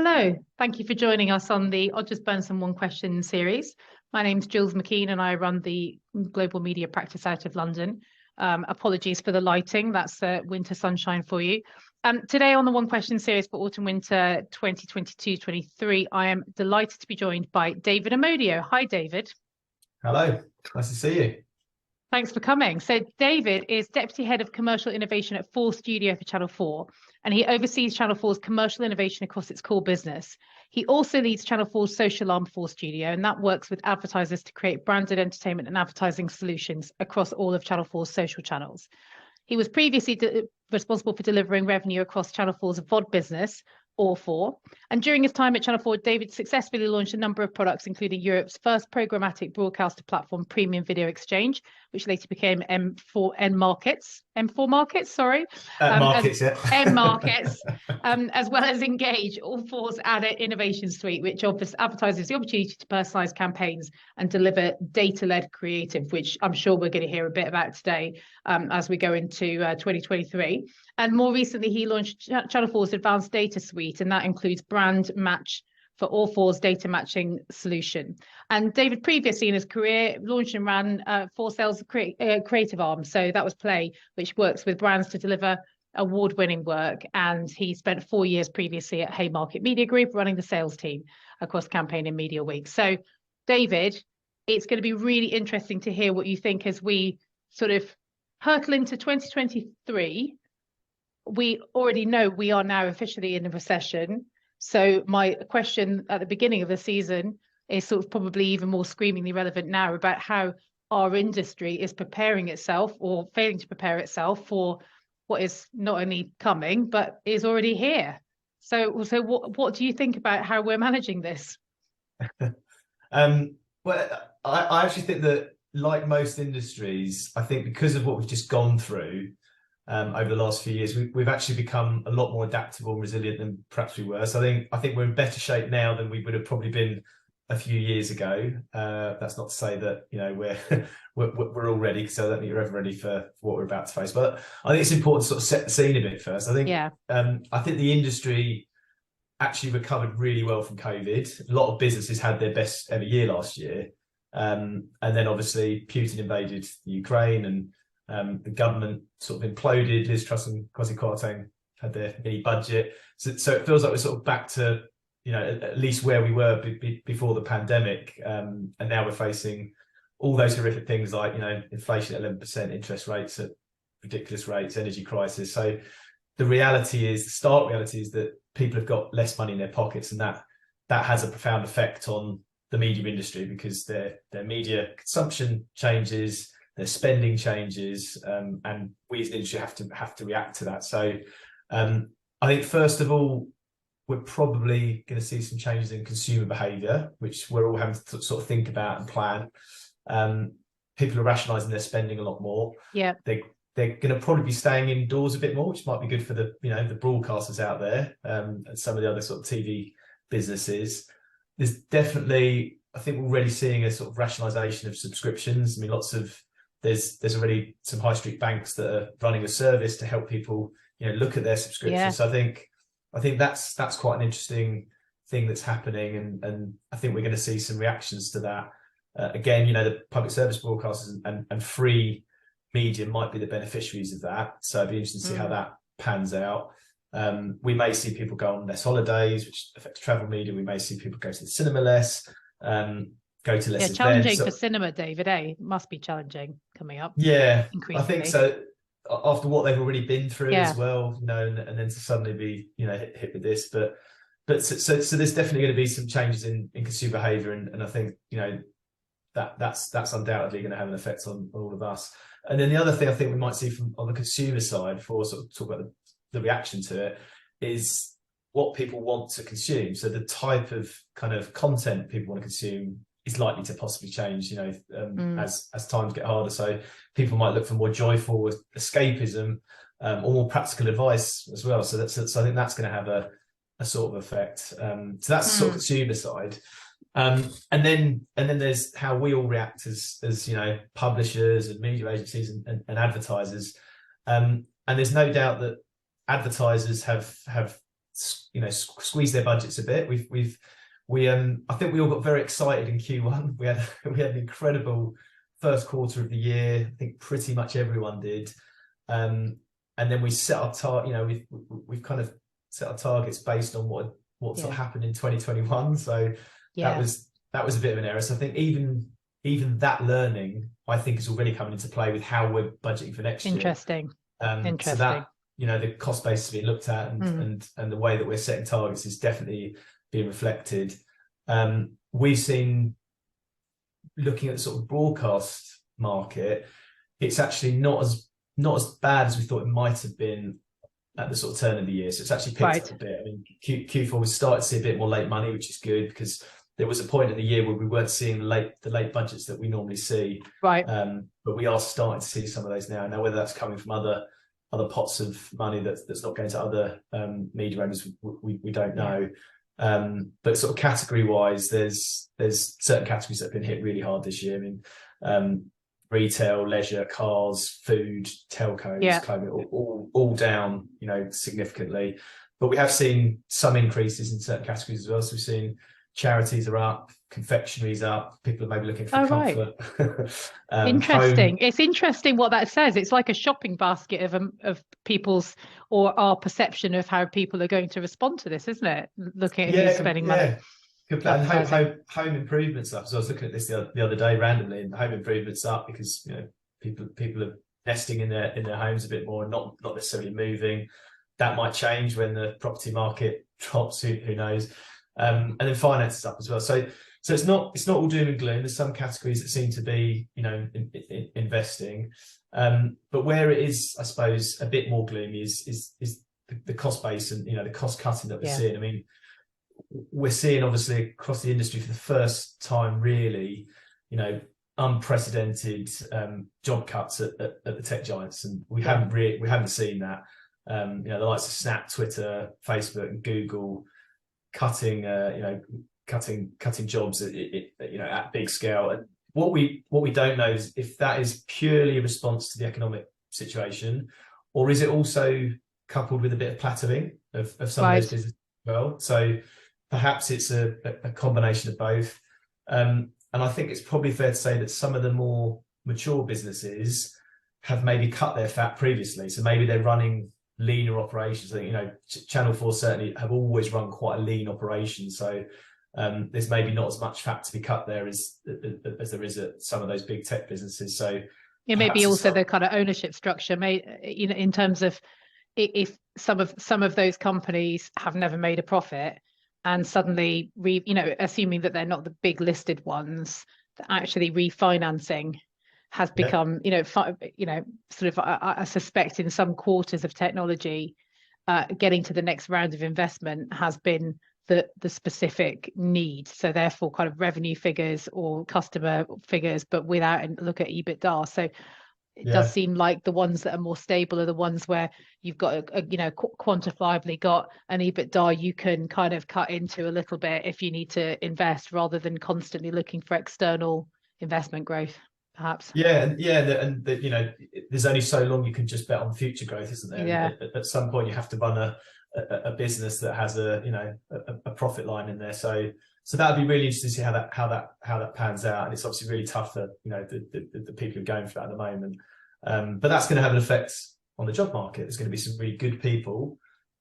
Hello, thank you for joining us on the I'll Just Burn Some One Question series. My name's Jules McKean and I run the global media practice out of London. Apologies for the lighting, that's winter sunshine for you. Today on the One Question series for autumn-winter 2022-23, I am delighted to be joined by David Amodio. Hi, David. Hello, nice to see you. Thanks for coming. So David is Deputy Head of Commercial Innovation at 4Studio for Channel 4, and he oversees Channel 4's commercial innovation across its core business. He also leads Channel 4's social arm 4Studio, and that works with advertisers to create branded entertainment and advertising solutions across all of Channel 4's social channels. He was previously responsible for delivering revenue across Channel 4's VOD business, All 4. And during his time at Channel 4, David successfully launched a number of products, including Europe's first programmatic broadcaster platform, Premium Video Exchange, which later became M4 Markets, sorry. Markets, yeah. M Markets, as well as Engage, All 4's added innovation suite, which offers advertisers the opportunity to personalize campaigns and deliver data-led creative, which I'm sure we're going to hear a bit about today as we go into 2023. And more recently, he launched Channel 4's advanced data suite, and that includes Brand Match for All 4's data matching solution. And David previously in his career launched and ran 4Cell's creative arm. So that was Play, which works with brands to deliver award-winning work. And he spent 4 years previously at Haymarket Media Group running the sales team across campaign and media week. So David, it's going to be really interesting to hear what you think as we sort of hurtle into 2023. We already know we are now officially in a recession. So my question at the beginning of the season is sort of probably even more screamingly relevant now about how our industry is preparing itself or failing to prepare itself for what is not only coming, but is already here. So what do you think about how we're managing this? Well, I actually think that, like most industries, I think because of what we've just gone through over the last few years, we've actually become a lot more adaptable and resilient than perhaps we were. So I think we're in better shape now than we would have probably been a few years ago. That's not to say that we're all ready, because I don't think you're ever ready for what we're about to face. But I think it's important to sort of set the scene a bit first. I think the industry actually recovered really well from COVID. A lot of businesses had their best ever year last year, and then obviously Putin invaded Ukraine and the government sort of imploded. Liz Truss and Kwasi Kwarteng had their mini budget, so it feels like we're sort of back to at least where we were before the pandemic, and now we're facing all those horrific things like inflation at 11%, interest rates at ridiculous rates, energy crisis. So the stark reality is that people have got less money in their pockets, and that has a profound effect on the media industry, because their media consumption changes, their spending changes, and we as an industry have to react to that. So I think first of all, we're probably going to see some changes in consumer behaviour, which we're all having to sort of think about and plan. People are rationalising their spending a lot more. Yeah, they're going to probably be staying indoors a bit more, which might be good for the the broadcasters out there, and some of the other sort of TV businesses. There's definitely, I think we're already seeing a sort of rationalisation of subscriptions. I mean, there's already some high street banks that are running a service to help people look at their subscriptions. Yeah. So I think that's quite an interesting thing that's happening, and I think we're going to see some reactions to that. Again, the public service broadcasters and free media might be the beneficiaries of that. So it'd be interesting to see how that pans out. We may see people go on less holidays, which affects travel media. We may see people go to the cinema less, go to less events. Challenging for cinema, David, It must be challenging coming up. Yeah, I think so. After what they've already been through as well, and then to suddenly be hit with this, but so there's definitely going to be some changes in consumer behaviour, and I think that's undoubtedly going to have an effect on all of us. And then the other thing I think we might see on the consumer side, before sort of talk about the reaction to it, is what people want to consume. So the type of kind of content people want to consume is likely to possibly change, as times get harder. So people might look for more joyful escapism, or more practical advice as well. So I think that's going to have a sort of effect. So that's the sort of consumer side. And then there's how we all react as publishers and media agencies and advertisers. And there's no doubt that advertisers have squeeze their budgets a bit. I think we all got very excited in Q1. We had an incredible first quarter of the year. I think pretty much everyone did. And then we set our we've kind of set our targets based on what sort of happened in 2021. So that was a bit of an error. So I think even that learning, I think, is already coming into play with how we're budgeting for next year. Interesting. So that, the cost base is being looked at, and the way that we're setting targets is definitely being reflected. We've seen, looking at the sort of broadcast market, it's actually not as bad as we thought it might have been at the sort of turn of the year. So it's actually picked up a bit. I mean, Q4 we started to see a bit more late money, which is good, because there was a point in the year where we weren't seeing the late budgets that we normally see. Right. But we are starting to see some of those now. Now, whether that's coming from other pots of money that's not going to other media owners, we don't know. But sort of category wise, there's certain categories that have been hit really hard this year. I mean, retail, leisure, cars, food, telcos, clothing, all down, significantly. But we have seen some increases in certain categories as well. So we've seen charities are up, confectionary's up, people are maybe looking for comfort. Right. Interesting. It's interesting what that says. It's like a shopping basket of people's, or our perception of how people are going to respond to this, isn't it? Looking at who's spending money. And home improvements up. So I was looking at this the other day randomly, and home improvements up because people are nesting in their homes a bit more and not necessarily moving. That might change when the property market drops. Who knows? And then finance is up as well. So it's not all doom and gloom. There's some categories that seem to be investing, but where it is, I suppose, a bit more gloomy is the cost base and the cost cutting that we're seeing. I mean, we're seeing obviously across the industry for the first time, really, unprecedented job cuts at the tech giants, and we haven't seen that. The likes of Snap, Twitter, Facebook, and Google cutting jobs at big scale. And what we don't know is if that is purely a response to the economic situation, or is it also coupled with a bit of plateauing of some of those businesses as well. So perhaps it's a combination of both. And I think it's probably fair to say that some of the more mature businesses have maybe cut their fat previously. So maybe they're running leaner operations. I think, Channel 4 certainly have always run quite a lean operation. So there's maybe not as much fat to be cut there as there is at some of those big tech businesses. So it may be also the kind of ownership structure, in terms of if some of those companies have never made a profit, and suddenly assuming that they're not the big listed ones, that actually refinancing has become, sort of, I suspect in some quarters of technology, getting to the next round of investment has been the specific need. So therefore kind of revenue figures or customer figures, but without a look at EBITDA. So it does seem like the ones that are more stable are the ones where you've got quantifiably got an EBITDA you can kind of cut into a little bit if you need to invest, rather than constantly looking for external investment growth, perhaps. And there's only so long you can just bet on future growth, isn't there? At some point you have to run a business that has a profit line in there. So that would be really interesting to see how that pans out. And it's obviously really tough for the people who are going for that at the moment. But that's going to have an effect on the job market. There's going to be some really good people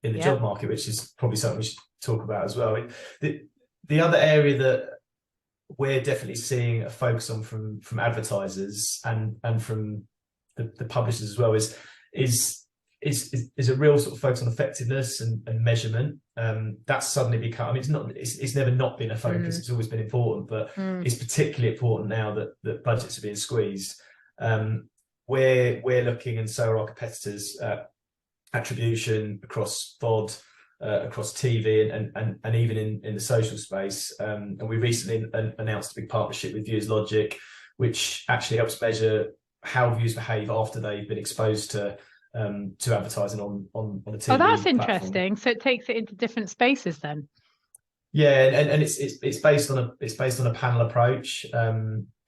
in the job market, which is probably something we should talk about as well. The other area that we're definitely seeing a focus on from advertisers and from the publishers as well is a real sort of focus on effectiveness and measurement. That's suddenly become, I mean, it's never not been a focus. It's always been important, but it's particularly important now that budgets are being squeezed. We're looking, and so are our competitors, attribution across VOD, across TV, and even in the social space. And we recently announced a big partnership with Viewers Logic, which actually helps measure how viewers behave after they've been exposed to advertising on a TV. Oh, that's platform. interesting. So it takes it into different spaces then. Yeah, and it's based on a panel approach,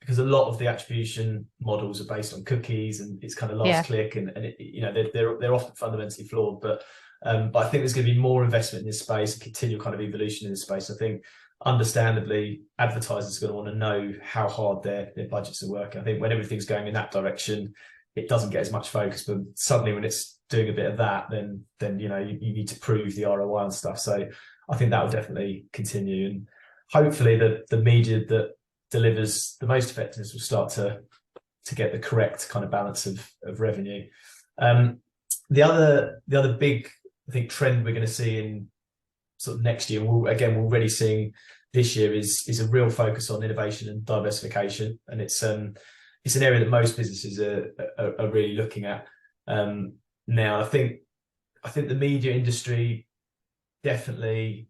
because because a lot of the attribution models are based on cookies, and it's kind of last click, and they're often fundamentally flawed. But I think there's going to be more investment in this space and continual kind of evolution in this space. I think, understandably, advertisers are going to want to know how hard their budgets are working. I think when everything's going in that direction, it doesn't get as much focus. But suddenly, when it's doing a bit of that, then you need to prove the ROI and stuff. So I think that will definitely continue, and hopefully the media that delivers the most effectiveness will start to get the correct kind of balance of revenue. The other big, I think, trend we're going to see in sort of next year, we're already seeing this year, is a real focus on innovation and diversification, and it's an area that most businesses are really looking at now. I think the media industry definitely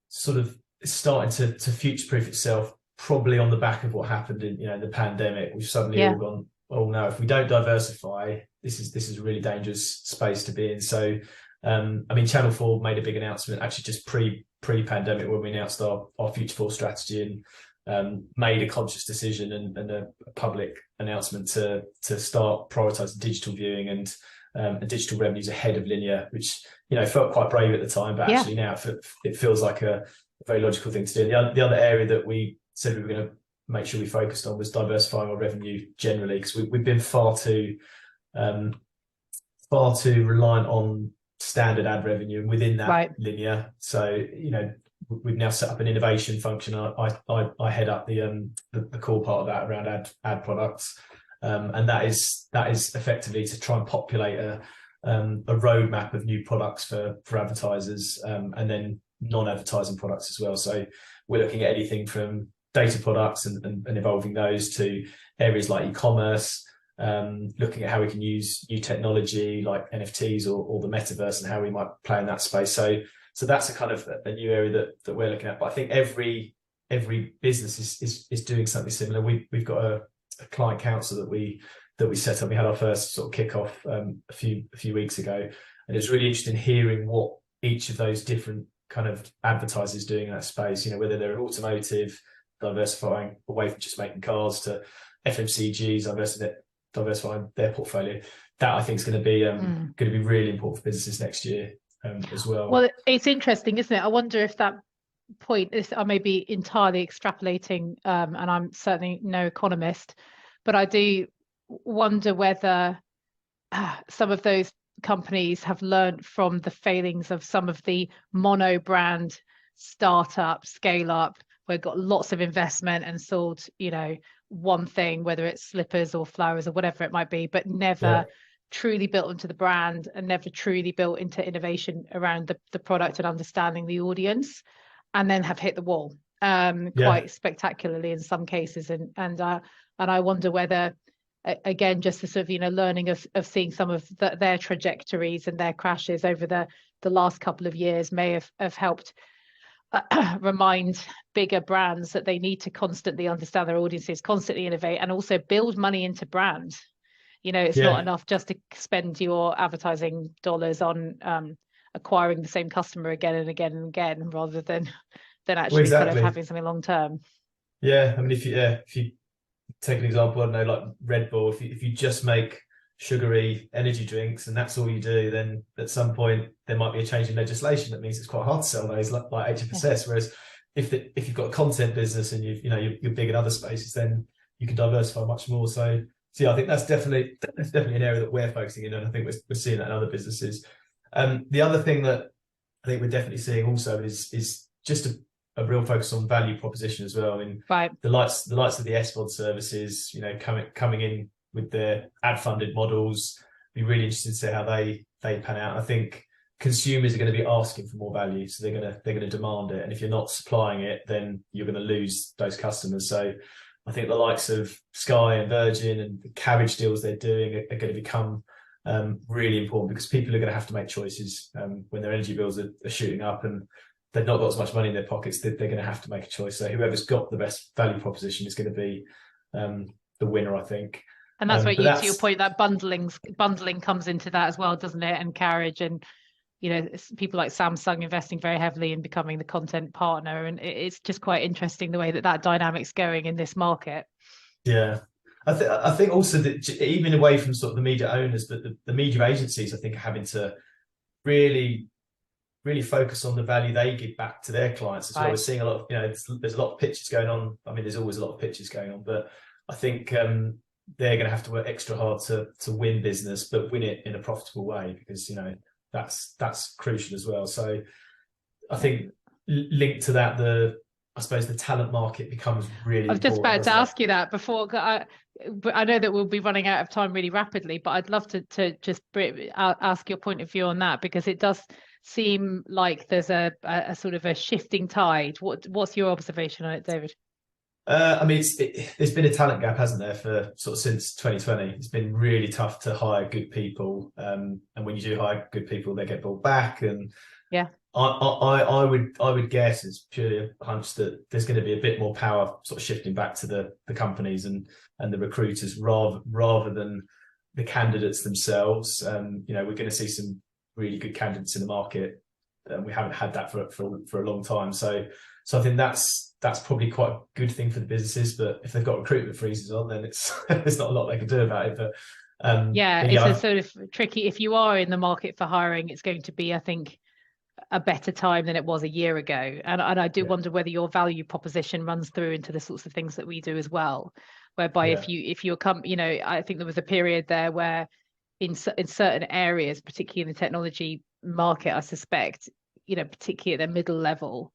sort of starting to future-proof itself, probably on the back of what happened in the pandemic. We've suddenly all gone, oh no, if we don't diversify, this is a really dangerous space to be in. So I mean, Channel 4 made a big announcement actually just pre-pandemic when we announced our Future 4 strategy, and made a conscious decision and a public announcement to start prioritising digital viewing and digital revenues ahead of linear, which felt quite brave at the time, but actually now it feels like a very logical thing to do. The other area that we said we were going to make sure we focused on was diversifying our revenue generally, because we've been far too reliant on standard ad revenue, and within that linear. So we've now set up an innovation function. I head up the core part of that around ad products, and that is effectively to try and populate a roadmap of new products for advertisers, and then non-advertising products as well. So we're looking at anything from data products and evolving those to areas like e-commerce, looking at how we can use new technology like NFTs or the metaverse and how we might play in that space. So that's a kind of a new area that we're looking at. But I think every business is doing something similar. We've got a client council that we set up. We had our first sort of kickoff a few weeks ago, and it's really interesting hearing what each of those different kind of advertisers doing in that space. Whether they're automotive, diversifying away from just making cars, to FMCGs, diversifying their portfolio. That I think is going to be really important for businesses next year as well. Well, it's interesting, isn't it? I wonder if that point is, I may be entirely extrapolating, and I'm certainly no economist, but I do wonder whether some of those companies have learned from the failings of some of the mono brand startup scale up, where got lots of investment and sold one thing, whether it's slippers or flowers or whatever it might be, but never truly built into the brand, and never truly built into innovation around the product and understanding the audience, and then have hit the wall quite spectacularly in some cases. And I wonder whether, again, just the sort of learning of seeing some of their trajectories and their crashes over the last couple of years may have helped remind bigger brands that they need to constantly understand their audiences, constantly innovate, and also build money into brand. It's not enough just to spend your advertising dollars on acquiring the same customer again and again and again, rather than actually kind of having something long term. I mean, if you take an example, I don't know, like Red Bull, if you just make sugary energy drinks and that's all you do, then at some point there might be a change in legislation that means it's quite hard to sell those like HFSS. Whereas if you've got a content business and you're big in other spaces, then you can diversify much more. So I think that's definitely an area that we're focusing in, and I think we're seeing that in other businesses. The other thing that I think we're definitely seeing also is just a real focus on value proposition as well. I mean, the likes of the SVOD services, coming in with their ad-funded models, be really interested to see how they pan out. I think consumers are going to be asking for more value, so they're going to demand it. And if you're not supplying it, then you're going to lose those customers. So I think the likes of Sky and Virgin and the carriage deals they're doing are going to become really important, because people are going to have to make choices when their energy bills are shooting up and they've not got as much money in their pockets. They're going to have to make a choice. So whoever's got the best value proposition is going to be the winner, I think. And that's where to your point, that bundling comes into that as well, doesn't it? And carriage, and people like Samsung investing very heavily in becoming the content partner, and it's just quite interesting the way that dynamic's going in this market. Yeah. I think also that even away from sort of the media owners, but the media agencies, I think, are having to really really focus on the value they give back to their clients as well. We're Right. seeing a lot of, there's a lot of pitches going on. I mean, there's always a lot of pitches going on, but I think they're going to have to work extra hard to win business, but win it in a profitable way, because that's crucial as well. So I think linked to that, I suppose the talent market becomes really I was just important, about to doesn't it? ask you that before. But I know that we'll be running out of time really rapidly, but I'd love to just ask your point of view on that, because it does seem like there's a sort of a shifting tide. What's your observation on it, David? I mean, there's been a talent gap, hasn't there, for sort of since 2020. It's been really tough to hire good people, and when you do hire good people, they get brought back. And Yeah. I would guess, it's purely a hunch, that there's going to be a bit more power sort of shifting back to the companies and the recruiters, rather than the candidates themselves. We're going to see some really good candidates in the market, and we haven't had that for a long time. So I think that's probably quite a good thing for the businesses. But if they've got recruitment freezes on, then it's there's not a lot they can do about it. Yeah, But it's a yeah, sort of tricky. If you are in the market for hiring, it's going to be, I think, a better time than it was a year ago. And I do yeah, wonder whether your value proposition runs through into the sorts of things that we do as well. Whereby yeah, if you're I think there was a period there where in certain areas, particularly in the technology market, I suspect, particularly at the middle level,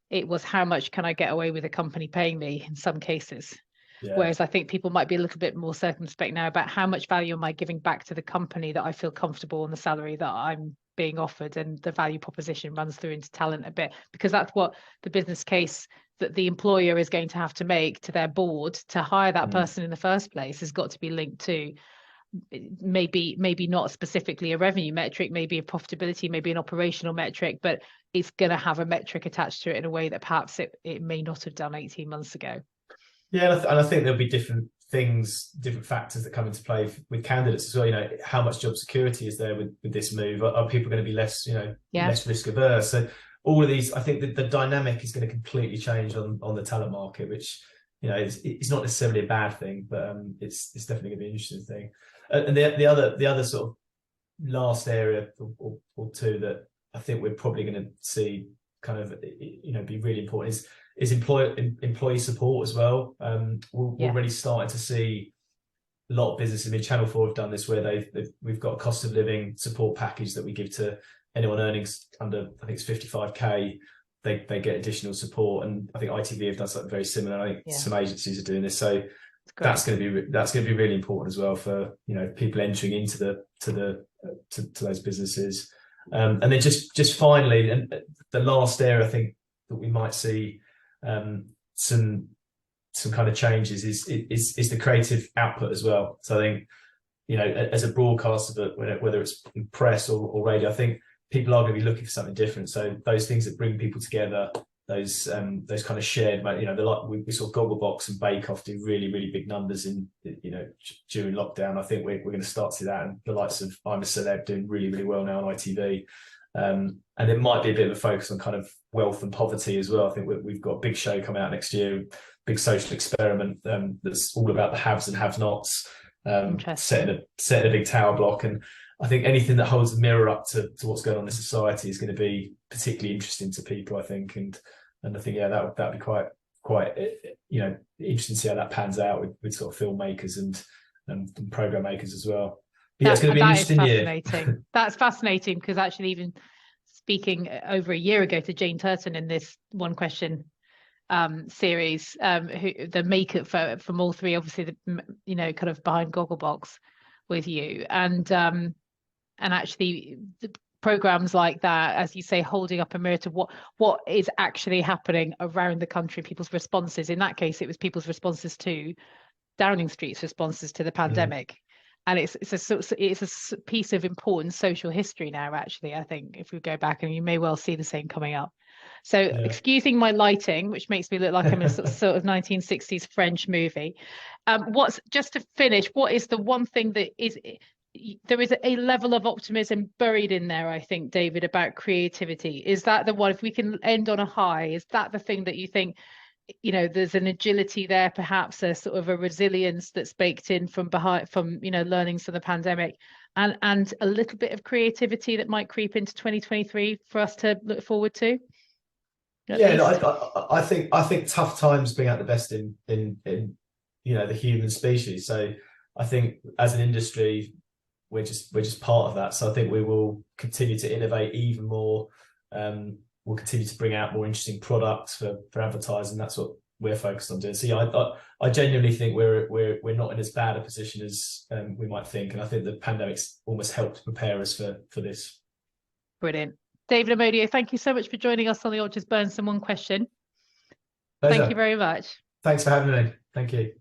it was how much can I get away with a company paying me in some cases. yeah, Whereas I think people might be a little bit more circumspect now about how much value am I giving back to the company, that I feel comfortable on the salary that I'm being offered, and the value proposition runs through into talent a bit, because that's what the business case that the employer is going to have to make to their board to hire that mm, person in the first place has got to be linked to maybe not specifically a revenue metric, maybe a profitability, maybe an operational metric, but it's going to have a metric attached to it in a way that perhaps it may not have done 18 months ago. yeah. And I think there'll be different things, different factors that come into play with candidates as well. How much job security is there with this move? Are people going to be less, Yeah. less risk averse? So all of these, I think that the dynamic is going to completely change on the talent market, which it's not necessarily a bad thing, but it's definitely going to be an interesting thing. And the other sort of last area or two that I think we're probably going to see kind of be really important is employee support as well. We're Yeah. already starting to see a lot of businesses. I mean, Channel 4 have done this, where we've got a cost of living support package that we give to anyone earning under, I think it's 55k. They get additional support, and I think ITV have done something very similar. I think some agencies are doing this, so that's going to be really important as well for people entering into to those businesses. And then just finally, and the last area I think that we might see some kind of changes is the creative output as well. So I think as a broadcaster, but whether it's press or radio, I think people are going to be looking for something different. So those things that bring people together, those kind of shared, we saw Gogglebox and Bake Off do really, really big numbers during lockdown. I think we're going to start to see that, and the likes of I'm a Celeb doing really, really well now on ITV. And there might be a bit of a focus on kind of wealth and poverty as well. I think we've got a big show coming out next year, big social experiment that's all about the haves and have-nots, setting a big tower block. And I think anything that holds the mirror up to what's going on in society is going to be particularly interesting to people, I think. And I think that'd be quite interesting to see how that pans out with sort of filmmakers and program makers as well. But yeah, it's going to be an interesting year. That's fascinating, because actually, even speaking over a year ago to Jane Turton in this One Question series, who the maker from all three, obviously kind of behind Gogglebox with you, and actually the programs like that, as you say, holding up a mirror to what is actually happening around the country, people's responses. In that case, it was people's responses to Downing Street's responses to the pandemic. And it's a piece of important social history now, actually, I think, if we go back, and you may well see the same coming up. So excusing my lighting, which makes me look like I'm in a sort of 1960s French movie. Just to finish, what is the one thing that there is a level of optimism buried in there, I think, David, about creativity? Is that the one, if we can end on a high, is that the thing that you think you know, there's an agility there, perhaps a sort of a resilience that's baked in from you know, learnings from the pandemic, and a little bit of creativity that might creep into 2023 for us to look forward to. Yeah, no, I think tough times bring out the best in you know, the human species. So I think as an industry, we're just part of that. So I think we will continue to innovate even more. We'll continue to bring out more interesting products for advertising. That's what we're focused on doing. So yeah, I genuinely think we're not in as bad a position as we might think, and I think the pandemic's almost helped prepare us for this. Brilliant. David Amodio, thank you so much for joining us on the Odgers Berndsen One Question. Pleasure. Thank you very much. Thanks for having me. Thank you.